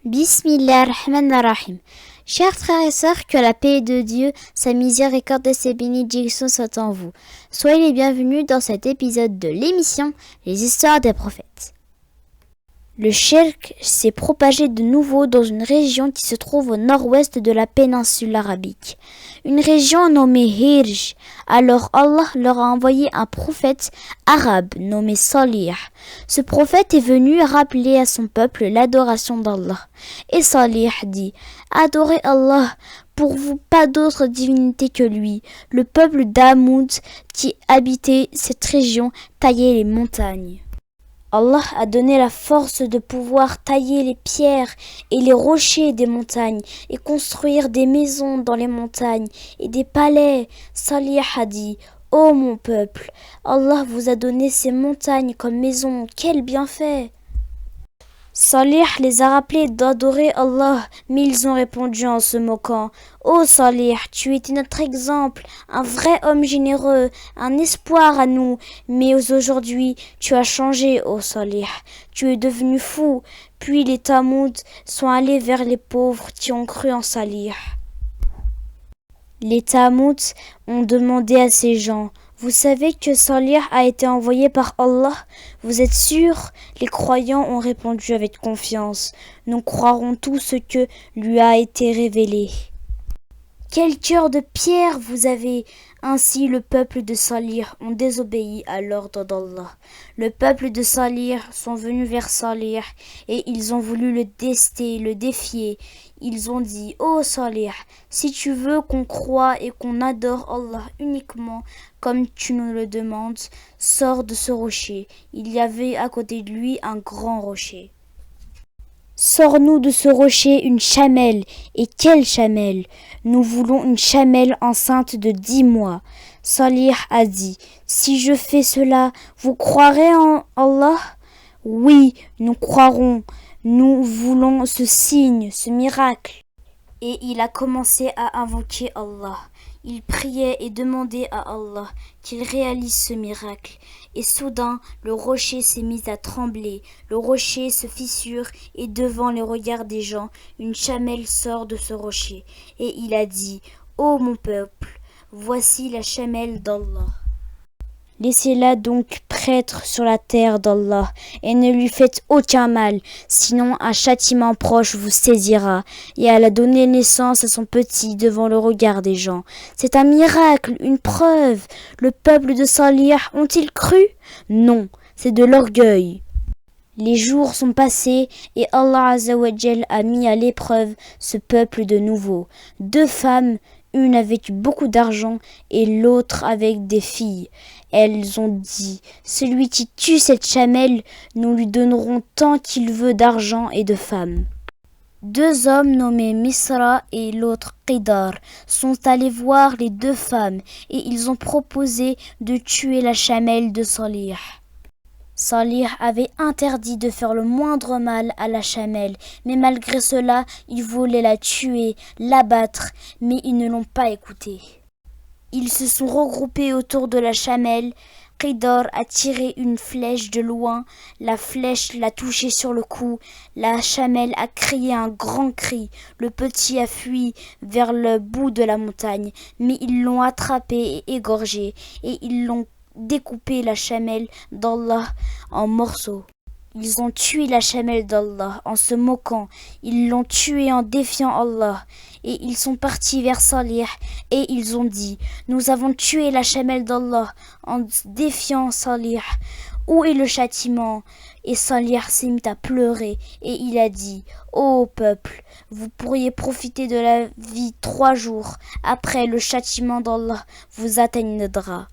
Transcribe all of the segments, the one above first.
Bismillah ar-Rahman ar-Rahim. Chers frères et sœurs, que la paix de Dieu, sa miséricorde et ses bénédictions soient en vous. Soyez les bienvenus dans cet épisode de l'émission Les histoires des prophètes. Le shirk s'est propagé de nouveau dans une région qui se trouve au nord-ouest de la péninsule arabique. Une région nommée Hirj. Alors Allah leur a envoyé un prophète arabe nommé Salih. Ce prophète est venu rappeler à son peuple l'adoration d'Allah. Et Salih dit « Adorez Allah, pour vous pas d'autre divinité que lui. » Le peuple d'Amoud qui habitait cette région taillait les montagnes. Allah a donné la force de pouvoir tailler les pierres et les rochers des montagnes et construire des maisons dans les montagnes et des palais. Salih a dit « Ô mon peuple, Allah vous a donné ces montagnes comme maison, quel bienfait !» Salih les a rappelés d'adorer Allah, mais ils ont répondu en se moquant. « Ô Salih, tu étais notre exemple, un vrai homme généreux, un espoir à nous, mais aujourd'hui tu as changé, ô Salih, tu es devenu fou. » Puis les Tamoud sont allés vers les pauvres qui ont cru en Salih. Les Tamoud ont demandé à ces gens « Vous savez que Salih a été envoyé par Allah? Vous êtes sûrs ?» Les croyants ont répondu avec confiance « Nous croirons tout ce que lui a été révélé. » Quel cœur de pierre vous avez! Ainsi le peuple de Salih ont désobéi à l'ordre d'Allah. Le peuple de Salih sont venus vers Salih et ils ont voulu le tester, le défier. Ils ont dit « Ô Salih, si tu veux qu'on croie et qu'on adore Allah uniquement comme tu nous le demandes, sors de ce rocher. » Il y avait à côté de lui un grand rocher. Sors-nous de ce rocher une chamelle. Et quelle chamelle? Nous voulons une chamelle enceinte de 10 mois. Salih a dit, si je fais cela, vous croirez en Allah? Oui, nous croirons. Nous voulons ce signe, ce miracle. Et il a commencé à invoquer Allah. Il priait et demandait à Allah qu'il réalise ce miracle. Et soudain, le rocher s'est mis à trembler. Le rocher se fissure et devant les regards des gens, une chamelle sort de ce rocher. Et il a dit, « Ô mon peuple, voici la chamelle d'Allah. Laissez-la donc paître sur la terre d'Allah et ne lui faites aucun mal, sinon un châtiment proche vous saisira. » Et elle a donné naissance à son petit devant le regard des gens. C'est un miracle, une preuve. Le peuple de Salih ont-ils cru? Non, c'est de l'orgueil. Les jours sont passés et Allah Azzawajal a mis à l'épreuve ce peuple de nouveau. 2 femmes, une avec beaucoup d'argent et l'autre avec des filles. Elles ont dit, celui qui tue cette chamelle, nous lui donnerons tant qu'il veut d'argent et de femmes. 2 hommes nommés Misra et l'autre Qidar sont allés voir les 2 femmes et ils ont proposé de tuer la chamelle de Salih. Salih avait interdit de faire le moindre mal à la chamelle, mais malgré cela, ils voulaient la tuer, l'abattre, mais ils ne l'ont pas écouté. Ils se sont regroupés autour de la chamelle. Qidar a tiré une flèche de loin, la flèche l'a touché sur le cou, la chamelle a crié un grand cri, le petit a fui vers le bout de la montagne, mais ils l'ont attrapé et égorgé, et ils l'ont découpé la chamelle d'Allah en morceaux. Ils ont tué la chamelle d'Allah en se moquant, ils l'ont tué en défiant Allah, et ils sont partis vers Salih, et ils ont dit, nous avons tué la chamelle d'Allah en défiant Salih, où est le châtiment? Et Salih s'est mis à pleurer, et il a dit, ô peuple, vous pourriez profiter de la vie 3 jours, après le châtiment d'Allah vous atteindra.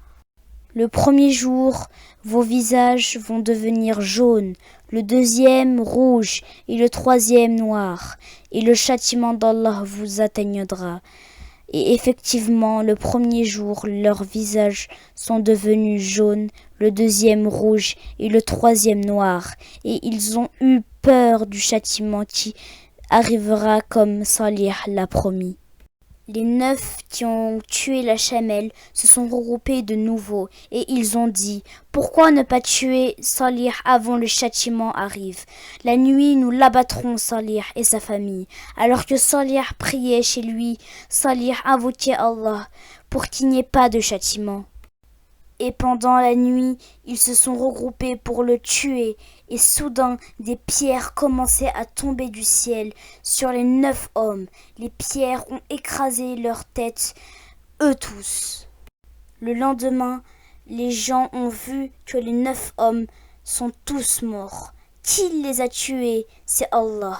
Le premier jour, vos visages vont devenir jaunes, le deuxième rouge et le troisième noir, et le châtiment d'Allah vous atteindra. Et effectivement, le premier jour, leurs visages sont devenus jaunes, le deuxième rouge et le troisième noir, et ils ont eu peur du châtiment qui arrivera comme Salih l'a promis. Les 9 qui ont tué la chamelle se sont regroupés de nouveau et ils ont dit: pourquoi ne pas tuer Salih avant le châtiment arrive? La nuit nous l'abattrons, Salih et sa famille. Alors que Salih priait chez lui, Salih invoquait Allah pour qu'il n'y ait pas de châtiment. Et pendant la nuit, ils se sont regroupés pour le tuer, et soudain des pierres commençaient à tomber du ciel sur les 9 hommes. Les pierres ont écrasé leurs têtes, eux tous. Le lendemain, les gens ont vu que les 9 hommes sont tous morts. Qui les a tués? C'est Allah.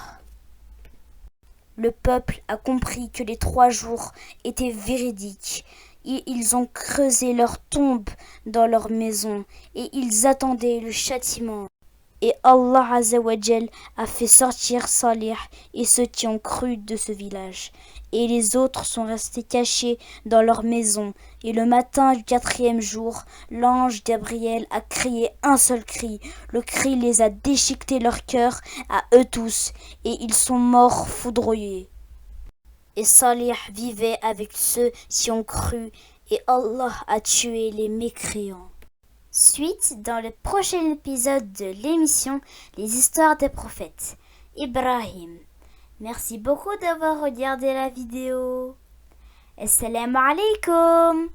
Le peuple a compris que les 3 jours étaient véridiques. Et ils ont creusé leur tombe dans leur maison et ils attendaient le châtiment. Et Allah Azzawajal a fait sortir Salih et ceux qui ont cru de ce village. Et les autres sont restés cachés dans leur maison. Et le matin du 4e jour, l'ange Gabriel a crié un seul cri. Le cri les a déchiqueté leur cœur à eux tous et ils sont morts foudroyés. Et Salih vivait avec ceux qui ont cru et Allah a tué les mécréants. Suite dans le prochain épisode de l'émission Les histoires des prophètes. Ibrahim. Merci beaucoup d'avoir regardé la vidéo. Assalamu alaikum.